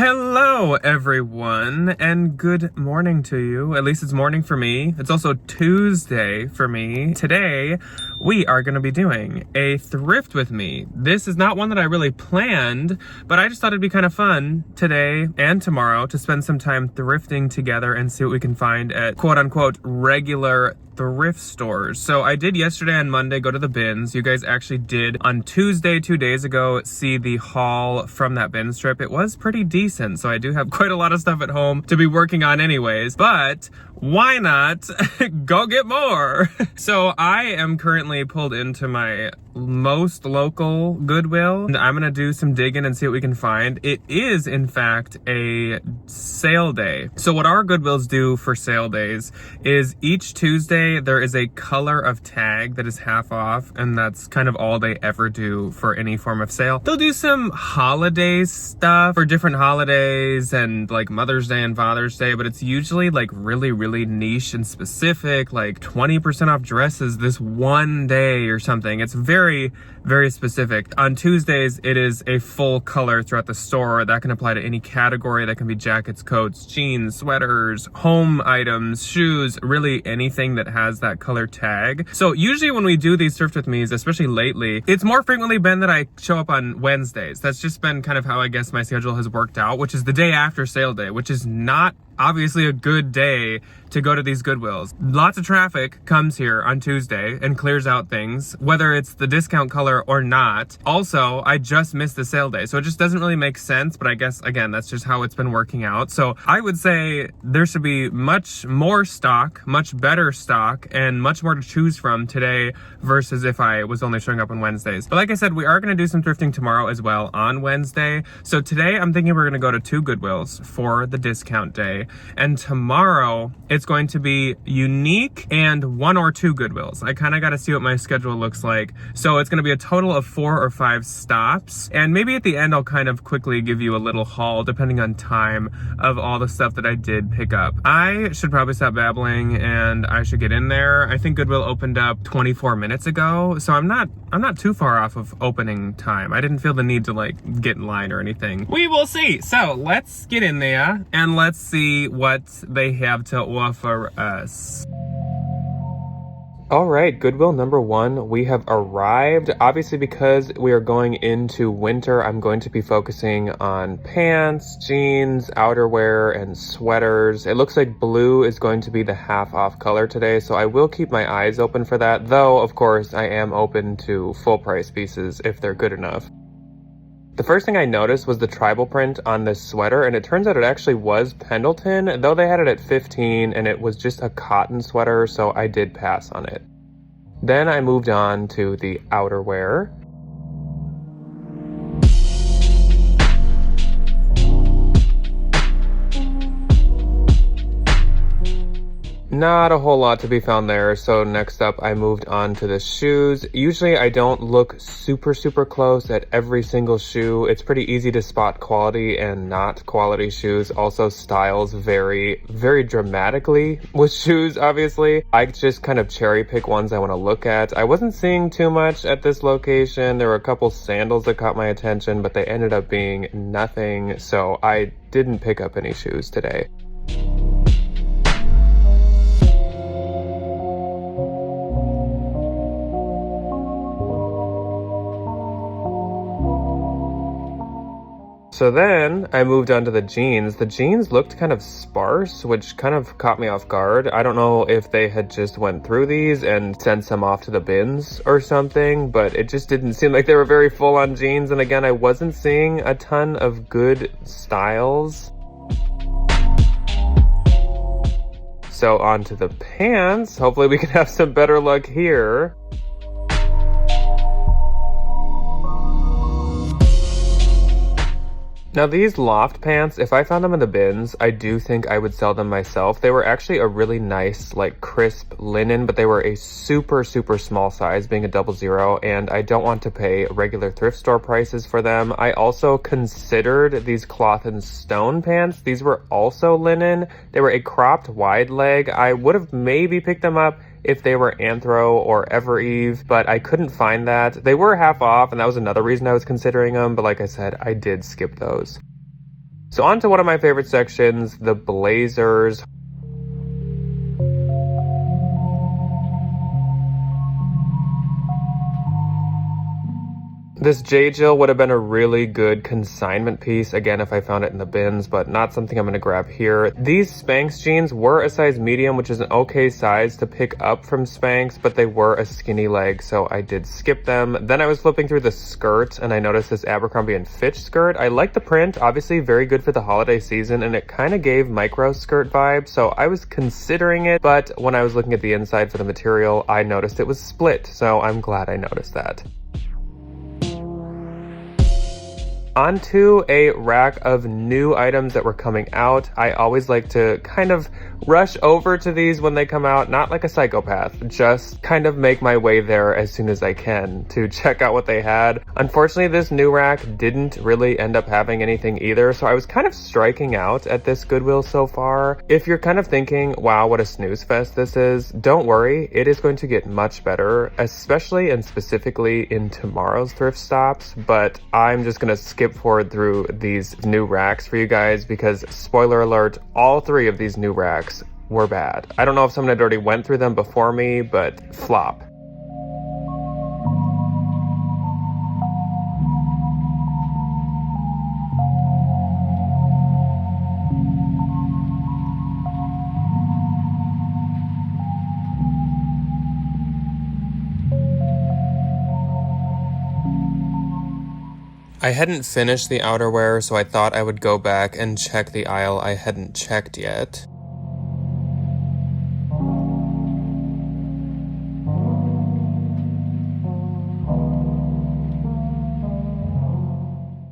Hello everyone, and good morning to you. At least it's morning for me. It's also Tuesday for me. Today, we are going to be doing a thrift with me. This is not one that I really planned, but I just thought it'd be kind of fun today and tomorrow to spend some time thrifting together and see what we can find at quote-unquote regular thrift stores. So I did yesterday and Monday go to the bins. You guys actually did on Tuesday, 2 days ago, see the haul from that bin strip. It was pretty decent, so I do have quite a lot of stuff at home to be working on anyways, but why not go get more? So I am currently pulled into my most local Goodwill, and I'm gonna do some digging and see what we can find. It is in fact a sale day. So what our Goodwills do for sale days is each Tuesday there is a color of tag that is half off, and that's kind of all they ever do for any form of sale. They'll do some holiday stuff for different holidays and like Mother's Day and Father's Day, but it's usually like really niche and specific, like 20% off dresses this one day or something. It's very specific. On Tuesdays, it is a full color throughout the store. That can apply to any category. That can be jackets, coats, jeans, sweaters, home items, shoes, really anything that has that color tag. So usually when we do these thrift with me's, especially lately, it's more frequently been that I show up on Wednesdays. That's just been kind of how I guess my schedule has worked out, which is the day after sale day, which is not obviously a good day to go to these Goodwills. Lots of traffic comes here on Tuesday and clears out things, whether it's the discount color or not. Also, I just missed the sale day, so it just doesn't really make sense, but I guess, again, that's just how it's been working out. So I would say there should be much more stock, much better stock, and much more to choose from today versus if I was only showing up on Wednesdays. But like I said, we are gonna do some thrifting tomorrow as well on Wednesday. So today I'm thinking we're gonna go to 2 Goodwills for the discount day. And tomorrow, it's going to be unique and 1 or 2 Goodwills. I kind of got to see what my schedule looks like. So it's going to be a total of 4 or 5 stops. And maybe at the end, I'll kind of quickly give you a little haul, depending on time, of all the stuff that I did pick up. I should probably stop babbling and I should get in there. I think Goodwill opened up 24 minutes ago. So I'm not too far off of opening time. I didn't feel the need to like get in line or anything. We will see. So let's get in there and let's see what they have to offer us. All right, Goodwill number 1, we have arrived. Obviously, because we are going into winter, I'm going to be focusing on pants, jeans, outerwear, and sweaters. It looks like blue is going to be the half off color today, so I will keep my eyes open for that, though, of course, I am open to full price pieces if they're good enough. The first thing I noticed was the tribal print on this sweater, and it turns out it actually was Pendleton, though they had it at 15 and it was just a cotton sweater, so I did pass on it. Then I moved on to the outerwear. Not a whole lot to be found there, so next up I moved on to the shoes. Usually I don't look super close at every single shoe. It's pretty easy to spot quality and not quality shoes. Also, styles vary very dramatically with shoes, obviously. I just kind of cherry pick ones I want to look at. I wasn't seeing too much at this location. There were a couple sandals that caught my attention, but they ended up being nothing, so I didn't pick up any shoes today. So then I moved on to the jeans. The jeans looked kind of sparse, which kind of caught me off guard. I don't know if they had just went through these and sent some off to the bins or something, but it just didn't seem like they were very full on jeans. And again, I wasn't seeing a ton of good styles. So on to the pants. Hopefully we can have some better luck here. Now these loft pants, if I found them in the bins, I do think I would sell them myself. They were actually a really nice, like crisp linen, but they were a super small size, being a 00, and I don't want to pay regular thrift store prices for them. I also considered these cloth and stone pants. These were also linen. They were a cropped wide leg. I would have maybe picked them up if they were Anthro or Evereve, but I couldn't find that. They were half off, and that was another reason I was considering them, but like I said, I did skip those. So on to one of my favorite sections, the blazers. This J. Jill would have been a really good consignment piece, again, if I found it in the bins, but not something I'm going to grab here. These Spanx jeans were a size medium, which is an okay size to pick up from Spanx, but they were a skinny leg, so I did skip them. Then I was flipping through the skirt, and I noticed this Abercrombie & Fitch skirt. I like the print, obviously very good for the holiday season, and it kind of gave micro skirt vibes, so I was considering it, but when I was looking at the inside for the material, I noticed it was split, so I'm glad I noticed that. Onto a rack of new items that were coming out. I always like to kind of rush over to these when they come out, not like a psychopath, just kind of make my way there as soon as I can to check out what they had. Unfortunately, this new rack didn't really end up having anything either, so I was kind of striking out at this Goodwill so far. If you're kind of thinking, wow, what a snooze fest this is, don't worry, it is going to get much better, especially and specifically in tomorrow's thrift stops, but I'm just gonna skip forward through these new racks for you guys because, spoiler alert, all three of these new racks were bad. I don't know if someone had already went through them before me, but flop. I hadn't finished the outerwear, so I thought I would go back and check the aisle I hadn't checked yet.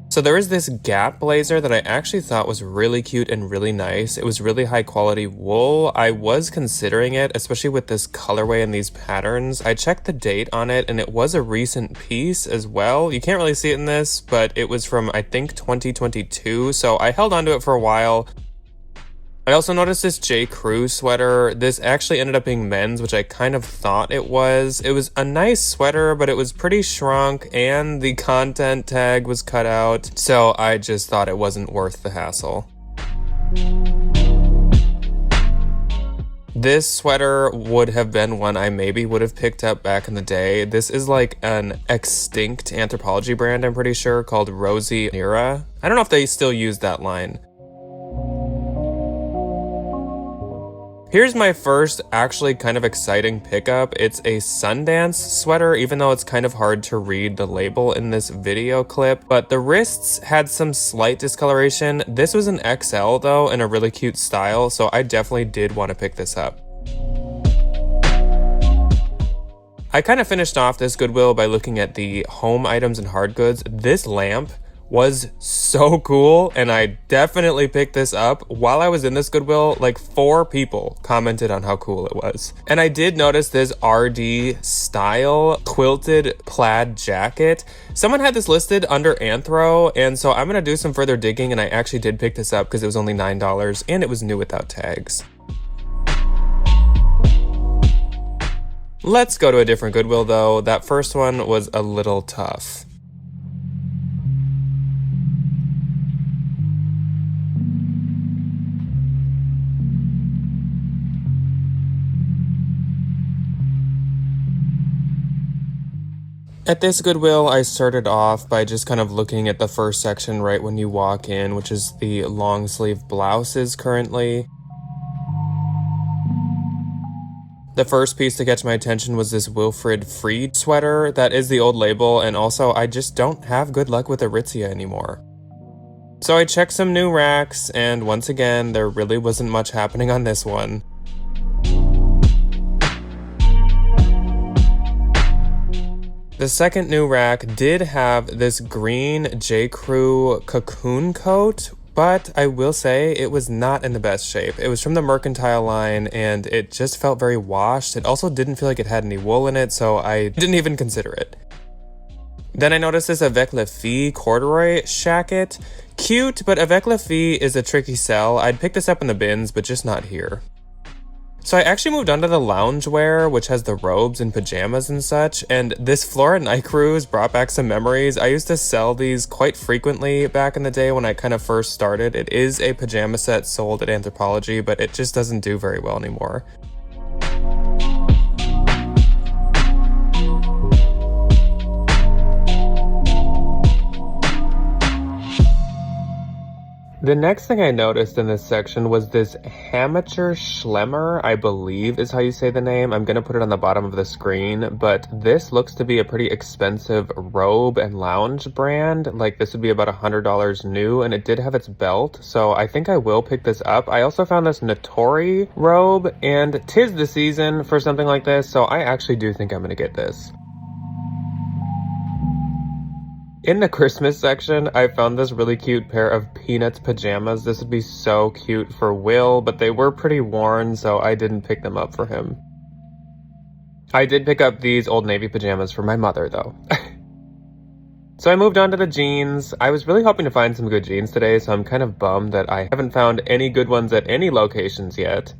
So there is this Gap blazer that I actually thought was really cute and really nice. It was really high quality wool. I was considering it, especially with this colorway and these patterns. I checked the date on it and it was a recent piece as well. You can't really see it in this, but it was from, I think, 2022. So I held onto it for a while. I also noticed this J. Crew sweater. This actually ended up being men's, which I kind of thought it was. It was a nice sweater, but it was pretty shrunk and the content tag was cut out. So I just thought it wasn't worth the hassle. This sweater would have been one I maybe would have picked up back in the day. This is like an extinct Anthropologie brand, I'm pretty sure, called Rosie Nira. I don't know if they still use that line. Here's my first actually kind of exciting pickup. It's a Sundance sweater, even though it's kind of hard to read the label in this video clip, but the wrists had some slight discoloration. This was an XL though, in a really cute style, so I definitely did want to pick this up. I kind of finished off this Goodwill by looking at the home items and hard goods. This lamp was so cool, and I definitely picked this up. While I was in this Goodwill, like 4 people commented on how cool it was. And I did notice this RD style quilted plaid jacket. Someone had this listed under Anthro, and so I'm gonna do some further digging, and I actually did pick this up because it was only $9 and it was new without tags. Let's go to a different Goodwill though. That first one was a little tough. At this Goodwill, I started off by just kind of looking at the first section right when you walk in, which is the long sleeve blouses currently. The first piece to catch my attention was this Wilfred Freed sweater. That is the old label, and also I just don't have good luck with Aritzia anymore. So I checked some new racks, and once again, there really wasn't much happening on this one. The second new rack did have this green J. Crew cocoon coat, but I will say it was not in the best shape. It was from the Mercantile line and it just felt very washed. It also didn't feel like it had any wool in it, so I didn't even consider it. Then I noticed this Avec La Fille corduroy shacket. Cute, but Avec La Fille is a tricky sell. I'd pick this up in the bins, but just not here. So I actually moved on to the loungewear, which has the robes and pajamas and such, and this Flora Night Cruise brought back some memories. I used to sell these quite frequently back in the day when I kind of first started. It is a pajama set sold at Anthropologie, but it just doesn't do very well anymore. The next thing I noticed in this section was this Hamacher Schlemmer, I believe is how you say the name. I'm going to put it on the bottom of the screen, but this looks to be a pretty expensive robe and lounge brand. Like this would be about $100 new, and it did have its belt, so I think I will pick this up. I also found this Notori robe, and 'tis the season for something like this, so I actually do think I'm going to get this. In the Christmas section, I found this really cute pair of Peanuts pajamas. This would be so cute for Will, but they were pretty worn, so I didn't pick them up for him. I did pick up these Old Navy pajamas for my mother, though. So I moved on to the jeans. I was really hoping to find some good jeans today, so I'm kind of bummed that I haven't found any good ones at any locations yet.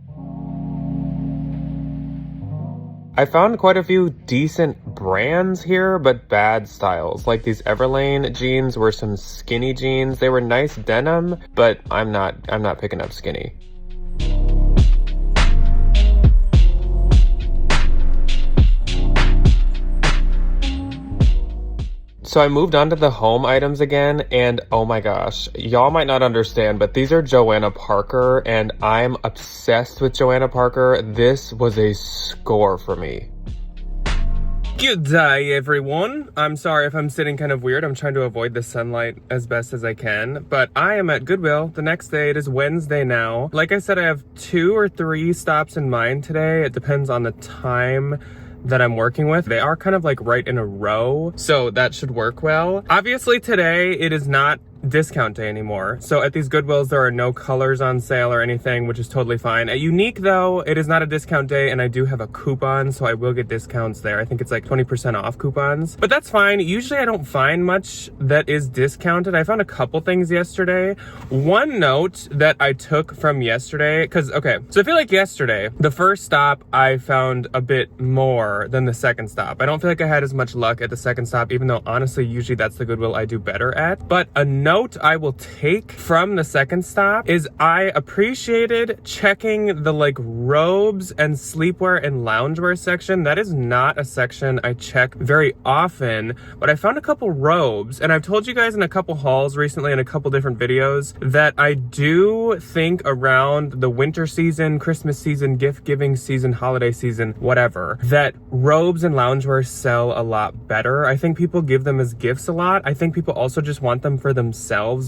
I found quite a few decent brands here, but bad styles. Like these Everlane jeans were some skinny jeans. They were nice denim, but I'm not picking up skinny. So I moved on to the home items again, and oh my gosh, y'all might not understand, but these are Joanna Parker, and I'm obsessed with Joanna Parker. This was a score for me. Good day, everyone. I'm sorry if I'm sitting kind of weird. I'm trying to avoid the sunlight as best as I can, but I am at Goodwill the next day. It is Wednesday now. Like I said, I have 2 or 3 stops in mind today. It depends on the time that I'm working with. They are kind of like right in a row, so that should work well. Obviously today it is not discount day anymore, so at these Goodwills there are no colors on sale or anything, which is totally fine. At Unique though, it is not a discount day, and I do have a coupon, so I will get discounts there. I think it's like 20% off coupons, but that's fine. Usually I don't find much that is discounted. I found a couple things yesterday. One note that I took from yesterday, because okay, so I feel like yesterday the first stop I found a bit more than the second stop. I don't feel like I had as much luck at the second stop, even though honestly usually that's the Goodwill I do better at. But a note I will take from the second stop is I appreciated checking the like robes and sleepwear and loungewear section. That is not a section I check very often, but I found a couple robes, and I've told you guys in a couple hauls recently in a couple different videos that I do think around the winter season, Christmas season, gift giving season, holiday season, whatever, that robes and loungewear sell a lot better. I think people give them as gifts a lot. I think people also just want them for themselves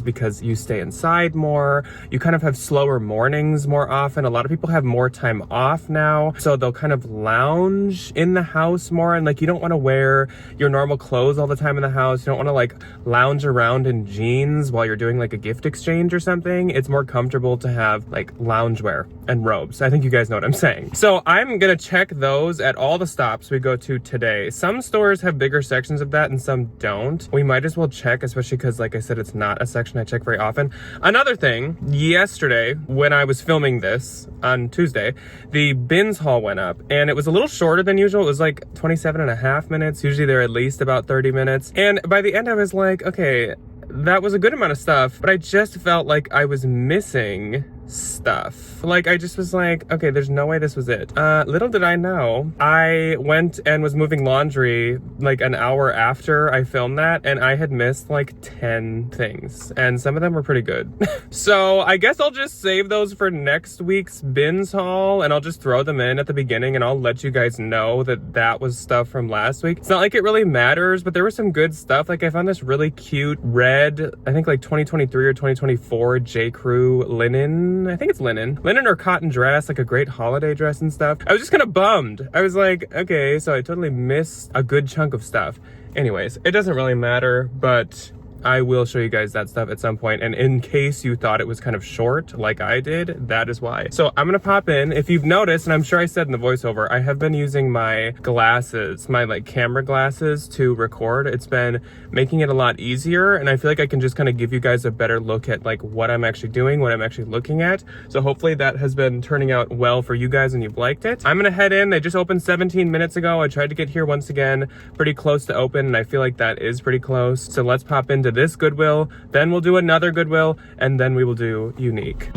because you stay inside more. You kind of have slower mornings more often. A lot of people have more time off now, so they'll kind of lounge in the house more, and like you don't want to wear your normal clothes all the time in the house. You don't want to like lounge around in jeans while you're doing like a gift exchange or something. It's more comfortable to have like loungewear and robes. I think you guys know what I'm saying. So I'm gonna check those at all the stops we go to today. Some stores have bigger sections of that and some don't. We might as well check, especially because like I said, it's not a section I check very often. Another thing, yesterday when I was filming this on Tuesday, the bins haul went up, and it was a little shorter than usual. It was like 27.5 minutes. Usually they're at least about 30 minutes. And by the end I was like, okay, that was a good amount of stuff, but I just felt like I was missing stuff. Like I just was like, okay, there's no way this was it. Little did I know, I went and was moving laundry like an hour after I filmed that, and I had missed like 10 things, and some of them were pretty good. So I guess I'll just save those for next week's bins haul, and I'll just throw them in at the beginning, and I'll let you guys know that that was stuff from last week. It's not like it really matters, but there was some good stuff. Like I found this really cute red, I think like 2023 or 2024 J. Crew linen. I think it's linen or cotton dress, like a great holiday dress and stuff. I was just kind of bummed. I was like, okay, so I totally missed a good chunk of stuff. Anyways, it doesn't really matter, but I will show you guys that stuff at some point. And in case you thought it was kind of short, like I did, that is why. So I'm gonna pop in. If you've noticed, and I'm sure I said in the voiceover, I have been using my glasses, my like camera glasses to record. It's been making it a lot easier. And I feel like I can just kind of give you guys a better look at like what I'm actually doing, what I'm actually looking at. So hopefully that has been turning out well for you guys and you've liked it. I'm gonna head in. They just opened 17 minutes ago. I tried to get here once again, pretty close to open. And I feel like that is pretty close. So let's pop into this Goodwill, then we'll do another Goodwill, and then we will do unique.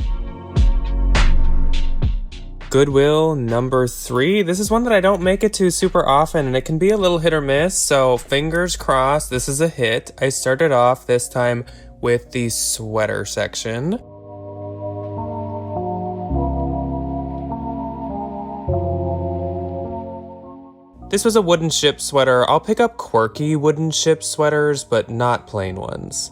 Goodwill number 3. This is one that I don't make it to super often, and it can be a little hit or miss, so fingers crossed this is a hit. I started off this time with the sweater section. This was a wooden ship sweater. I'll pick up quirky wooden ship sweaters, but not plain ones.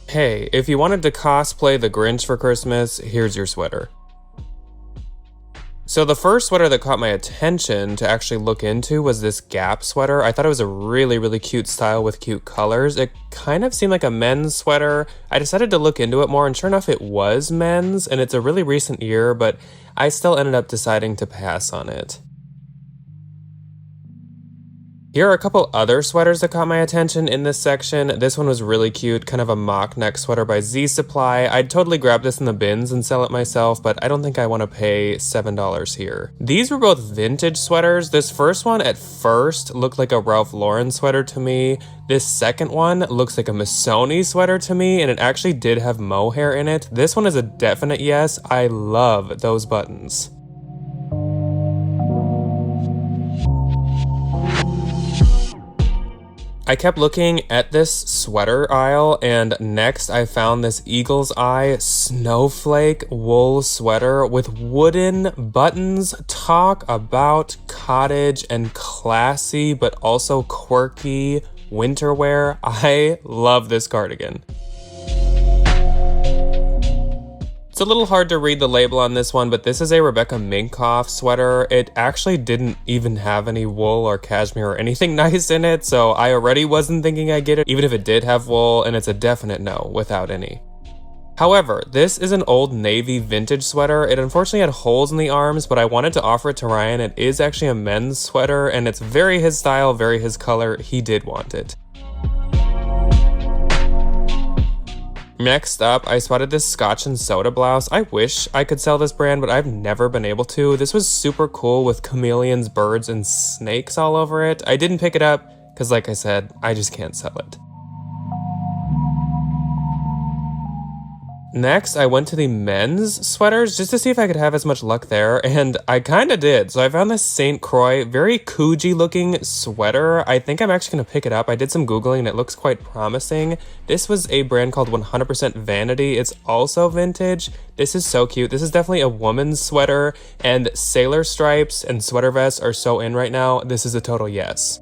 Hey, if you wanted to cosplay the Grinch for Christmas, here's your sweater. So the first sweater that caught my attention to actually look into was this Gap sweater. I thought it was a really, really cute style with cute colors. It kind of seemed like a men's sweater. I decided to look into it more, and sure enough, it was men's, and it's a really recent year, but I still ended up deciding to pass on it. Here are a couple other sweaters that caught my attention in this section. This one was really cute, kind of a mock neck sweater by Z Supply. I'd totally grab this in the bins and sell it myself, but I don't think I want to pay $7 here. These were both vintage sweaters. This first one at first looked like a Ralph Lauren sweater to me. This second one looks like a Missoni sweater to me, and it actually did have mohair in it. This one is a definite yes. I love those buttons. I kept looking at this sweater aisle, and next I found this Eagle's Eye snowflake wool sweater with wooden buttons. Talk about cottage and classy, but also quirky winter wear. I love this cardigan. It's a little hard to read the label on this one, but this is a Rebecca Minkoff sweater. It actually didn't even have any wool or cashmere or anything nice in it, so I already wasn't thinking I'd get it, even if it did have wool, and it's a definite no without any. However, this is an Old Navy vintage sweater. It unfortunately had holes in the arms, but I wanted to offer it to Ryan. It is actually a men's sweater, and it's very his style, very his color. He did want it. Next up, I spotted this Scotch and Soda blouse. I wish I could sell this brand, but I've never been able to. This was super cool with chameleons, birds, and snakes all over it. I didn't pick it up because, like I said, I just can't sell it. Next, I went to the men's sweaters just to see if I could have as much luck there, and I kind of did. So I found this St. Croix, very Coogee looking sweater. I think I'm actually going to pick it up. I did some Googling and it looks quite promising. This was a brand called 100% Vanity. It's also vintage. This is so cute. This is definitely a woman's sweater, and sailor stripes and sweater vests are so in right now. This is a total yes.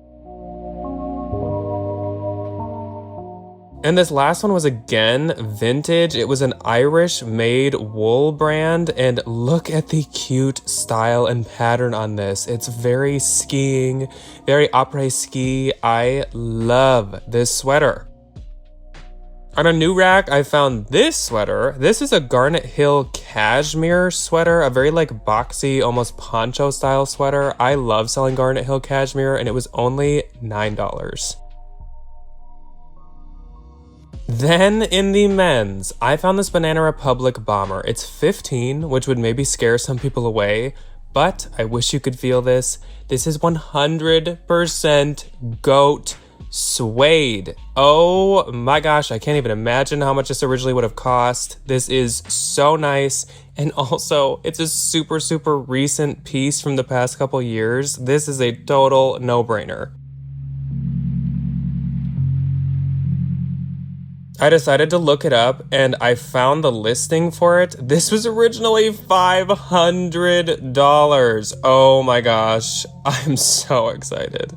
And this last one was again vintage. It was an Irish made wool brand, and look at the cute style and pattern on this. It's very skiing, very après ski. I love this sweater. On a new rack, I found this sweater. This is a Garnet Hill cashmere sweater, a very like boxy, almost poncho style sweater. I love selling Garnet Hill cashmere, and it was only $9. Then in the men's, I found this Banana Republic bomber. It's $15, which would maybe scare some people away, but I wish you could feel this. This is 100% goat suede. Oh my gosh, I can't even imagine how much this originally would have cost. This is so nice, and also it's a super, super recent piece from the past couple years. This is a total no-brainer. I decided to look it up and I found the listing for it. This was originally $500. Oh my gosh, I'm so excited.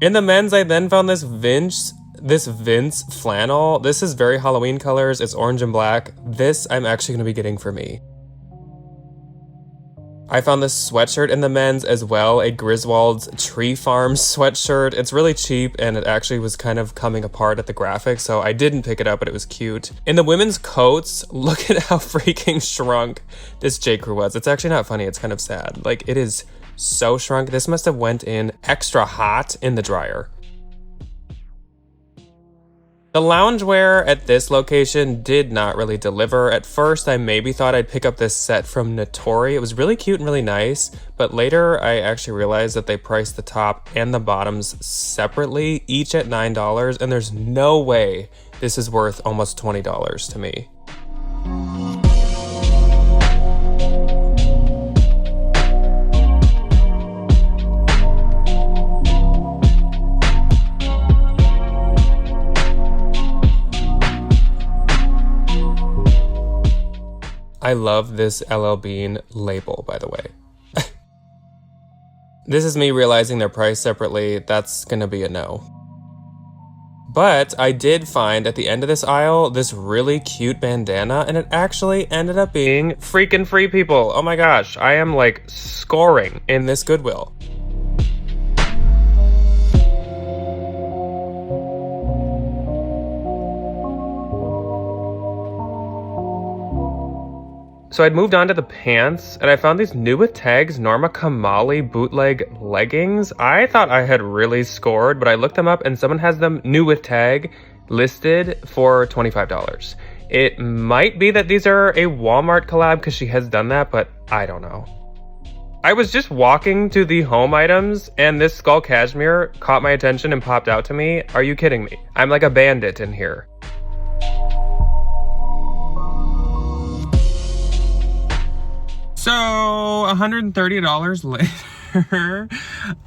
In the men's, I then found this Vince flannel. This is very Halloween colors. It's orange and black. This I'm actually going to be getting for me. I found this sweatshirt in the men's as well, a Griswold's Tree Farm sweatshirt. It's really cheap and it actually was kind of coming apart at the graphic, so I didn't pick it up, but it was cute. In the women's coats, look at how freaking shrunk this J. Crew was. It's actually not funny, it's kind of sad. Like, it is so shrunk. This must have went in extra hot in the dryer. The loungewear at this location did not really deliver. At first, I maybe thought I'd pick up this set from Notori. It was really cute and really nice, but later I actually realized that they priced the top and the bottoms separately, each at $9, and there's no way this is worth almost $20 to me. I love this LL Bean label, by the way. This is me realizing they're priced separately. That's gonna be a no. But I did find at the end of this aisle this really cute bandana, and it actually ended up being freaking Free People. Oh my gosh, I am like scoring in this Goodwill. So I'd moved on to the pants, and I found these new with tags Norma Kamali bootleg leggings. I thought I had really scored, but I looked them up and someone has them new with tag listed for $25. It might be that these are a Walmart collab because she has done that, but I don't know. I was just walking to the home items and this skull cashmere caught my attention and popped out to me. Are you kidding me? I'm like a bandit in here. So $130 later,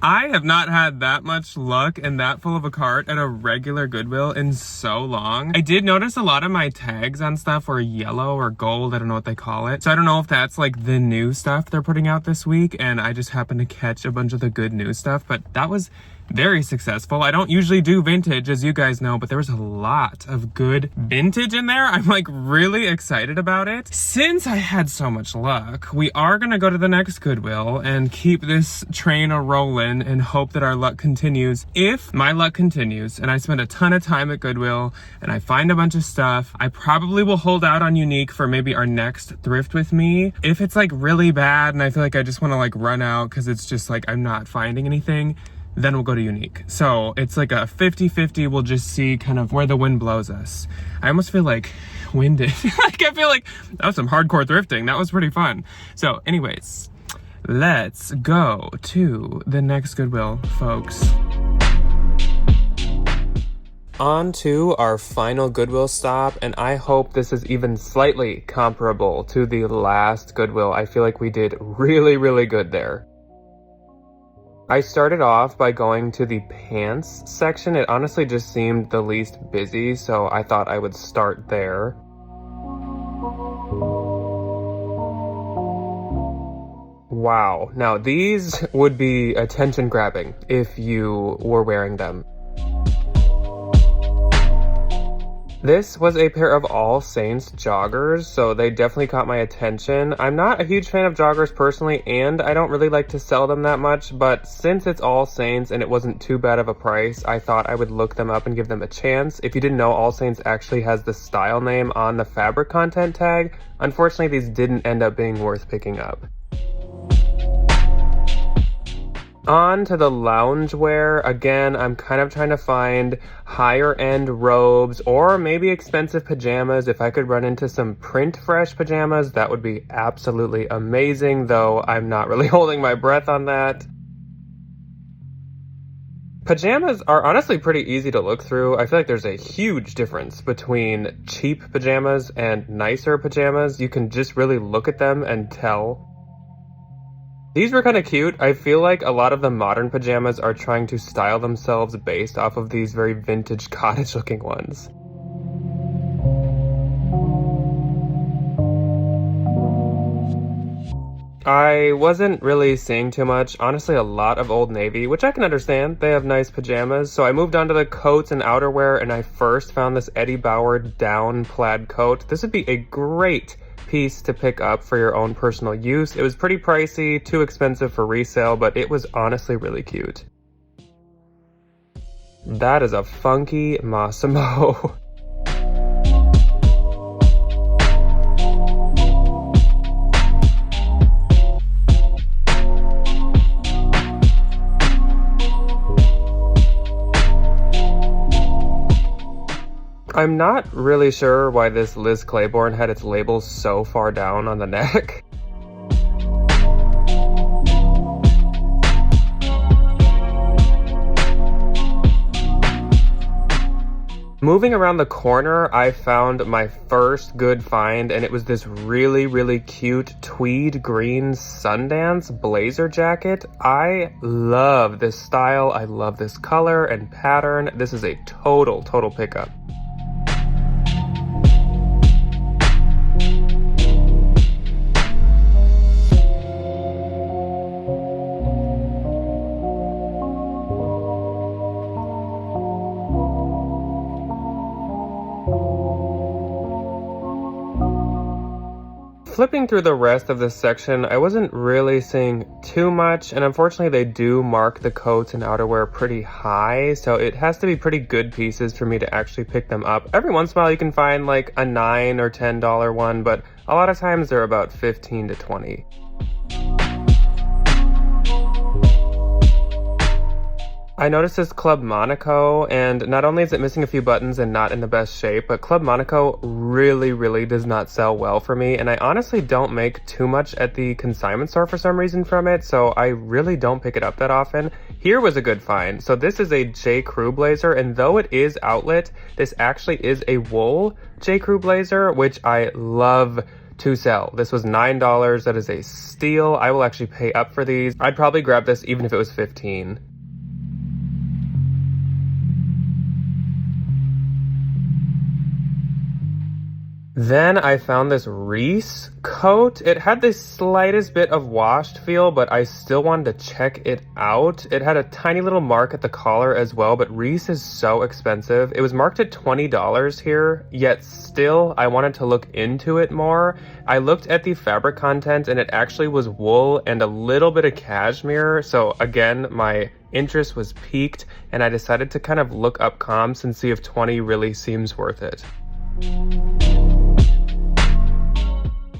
I have not had that much luck and that full of a cart at a regular Goodwill in so long. I did notice a lot of my tags on stuff were yellow or gold. I don't know what they call it. So I don't know if that's like the new stuff they're putting out this week and I just happened to catch a bunch of the good new stuff, but that was very successful. I don't usually do vintage, as you guys know, but there was a lot of good vintage in there. I'm like really excited about it. Since I had so much luck, we are gonna go to the next Goodwill and keep this train a-rolling and hope that our luck continues. If my luck continues and I spend a ton of time at Goodwill and I find a bunch of stuff, I probably will hold out on Unique for maybe our next thrift with me. If it's like really bad and I feel like I just want to like run out because it's just like I'm not finding anything, then we'll go to Unique. So it's like a 50-50. We'll just see kind of where the wind blows us. I almost feel like winded. Like I feel like that was some hardcore thrifting. That was pretty fun. So anyways, let's go to the next Goodwill, folks. On to our final Goodwill stop, and I hope this is even slightly comparable to the last Goodwill. I feel like we did really, really good there. I started off by going to the pants section. It honestly just seemed the least busy, so I thought I would start there. Wow. Now, these would be attention grabbing if you were wearing them. This was a pair of All Saints joggers, so they definitely caught my attention. I'm not a huge fan of joggers personally, and I don't really like to sell them that much, but since it's All Saints and it wasn't too bad of a price, I thought I would look them up and give them a chance. If you didn't know, All Saints actually has the style name on the fabric content tag. Unfortunately, these didn't end up being worth picking up. On to the loungewear. Again, I'm kind of trying to find higher end robes or maybe expensive pajamas. If I could run into some print fresh pajamas, that would be absolutely amazing, though I'm not really holding my breath on that. Pajamas are honestly pretty easy to look through. I feel like there's a huge difference between cheap pajamas and nicer pajamas. You can just really look at them and tell. These were kind of cute. I feel like a lot of the modern pajamas are trying to style themselves based off of these very vintage cottage looking ones. I wasn't really seeing too much. Honestly, a lot of Old Navy, which I can understand. They have nice pajamas. So I moved on to the coats and outerwear, and I first found this Eddie Bauer down plaid coat. This would be a great piece to pick up for your own personal use. It was pretty pricey, too expensive for resale, but it was honestly really cute. That is a funky Massimo. I'm not really sure why this Liz Claiborne had its label so far down on the neck. Moving around the corner, I found my first good find, and it was this really, really cute tweed green Sundance blazer jacket. I love this style. I love this color and pattern. This is a total pickup. Flipping through the rest of this section, I wasn't really seeing too much, and unfortunately they do mark the coats and outerwear pretty high, so it has to be pretty good pieces for me to actually pick them up. Every once in a while you can find like a $9 or $10 one, but a lot of times they're about 15 to 20. I noticed this Club Monaco, and not only is it missing a few buttons and not in the best shape, but Club Monaco really does not sell well for me, and I honestly don't make too much at the consignment store for some reason from it, so I really don't pick it up that often. Here was a good find. So this is a J. Crew blazer, and though it is outlet, this actually is a wool J. Crew blazer, which I love to sell. This was $9. That is a steal. I will actually pay up for these. I'd probably grab this even if it was $15. Then I found this Reese coat. It had the slightest bit of washed feel, but I still wanted to check it out. It had a tiny little mark at the collar as well, but Reese is so expensive. It was marked at $20 here, yet still I wanted to look into it more. I looked at the fabric content and it actually was wool and a little bit of cashmere. So again, my interest was piqued and I decided to kind of look up comps and see if 20 really seems worth it.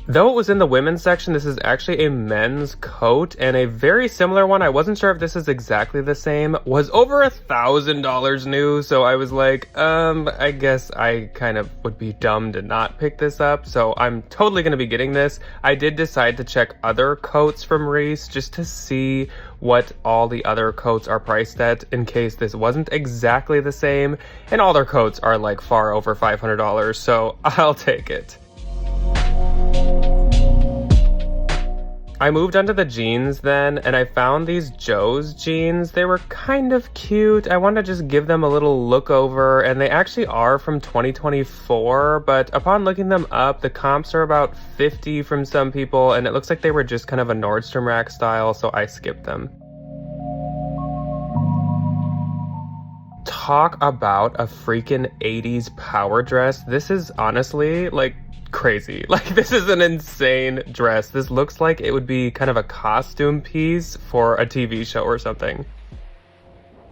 Though it was in the women's section, this is actually a men's coat, and a very similar one, I wasn't sure if this is exactly the same, was over $1,000 new, so I was like, I guess I kind of would be dumb to not pick this up, so I'm totally going to be getting this. I did decide to check other coats from Reese just to see what all the other coats are priced at in case this wasn't exactly the same, and all their coats are like far over $500, so I'll take it. I moved onto the jeans then, and I found these Joe's jeans. They were kind of cute. I wanted to just give them a little look over, and they actually are from 2024, but upon looking them up, the comps are about 50 from some people, and it looks like they were just kind of a Nordstrom Rack style, so I skipped them. Talk about a freaking 80s power dress. This is honestly like crazy. Like, this is an insane dress. This looks like it would be kind of a costume piece for a TV show or something.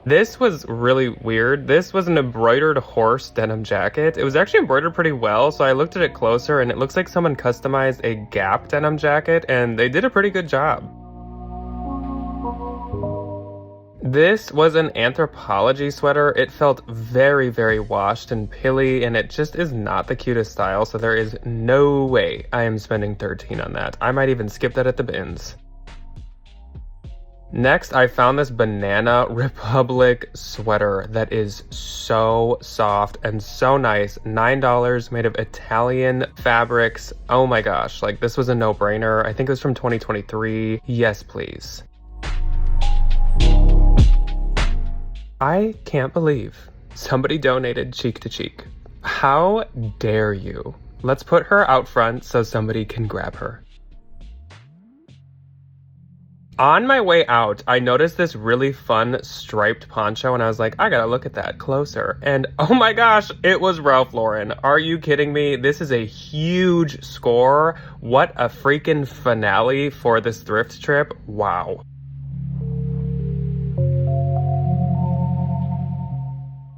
This was really weird. This was an embroidered horse denim jacket. It was actually embroidered pretty well, so I looked at it closer and it looks like someone customized a Gap denim jacket and they did a pretty good job. This was an Anthropologie sweater. It felt very washed and pilly, and it just is not the cutest style, so there is no way I am spending $13 on that. I might even skip that at the bins. Next, I found this Banana Republic sweater that is so soft and so nice. $9, made of Italian fabrics. Oh my gosh, like this was a no-brainer. I think it was from 2023. Yes, please. I can't believe somebody donated Cheek to Cheek. How dare you? Let's put her out front so somebody can grab her. On my way out, I noticed this really fun striped poncho and I was like, I gotta look at that closer. And oh my gosh, it was Ralph Lauren. Are you kidding me? This is a huge score. What a freaking finale for this thrift trip. Wow.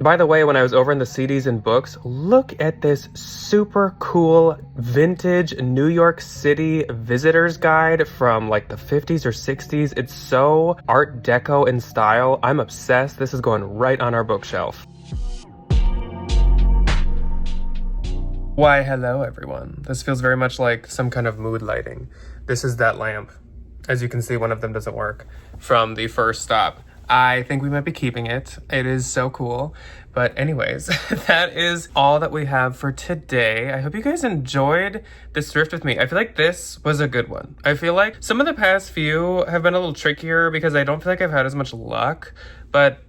By the way, when I was over in the CDs and books, look at this super cool vintage New York City visitor's guide from like the 50s or 60s. It's so Art Deco in style. I'm obsessed. This is going right on our bookshelf. Why, hello everyone. This feels very much like some kind of mood lighting. This is that lamp. As you can see, one of them doesn't work from the first stop. I think we might be keeping it. It is so cool. But anyways, that is all that we have for today. I hope you guys enjoyed this thrift with me. I feel like this was a good one. I feel like some of the past few have been a little trickier because I don't feel like I've had as much luck, but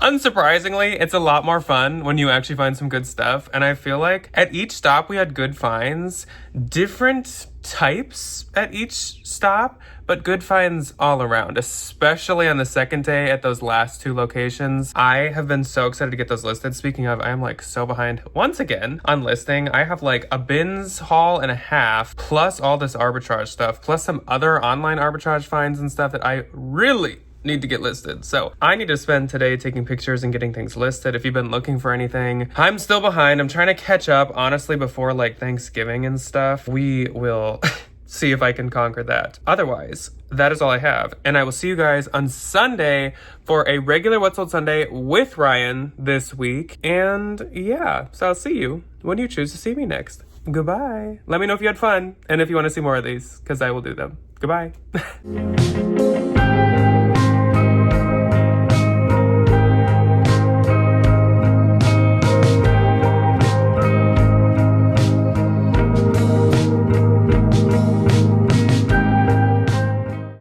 unsurprisingly, it's a lot more fun when you actually find some good stuff. And I feel like at each stop we had good finds, different types at each stop, but good finds all around, especially on the second day at those last two locations. I have been so excited to get those listed. Speaking of, I am like so behind once again on listing. I have like a bins haul and a half, plus all this arbitrage stuff, plus some other online arbitrage finds and stuff that I really need to get listed. So I need to spend today taking pictures and getting things listed. If you've been looking for anything, I'm still behind. I'm trying to catch up, honestly, before like Thanksgiving and stuff. We will see if I can conquer that. Otherwise, that is all I have. And I will see you guys on Sunday for a regular What's Sold Sunday with Ryan this week. And yeah, so I'll see you when you choose to see me next. Goodbye. Let me know if you had fun and if you want to see more of these, because I will do them. Goodbye.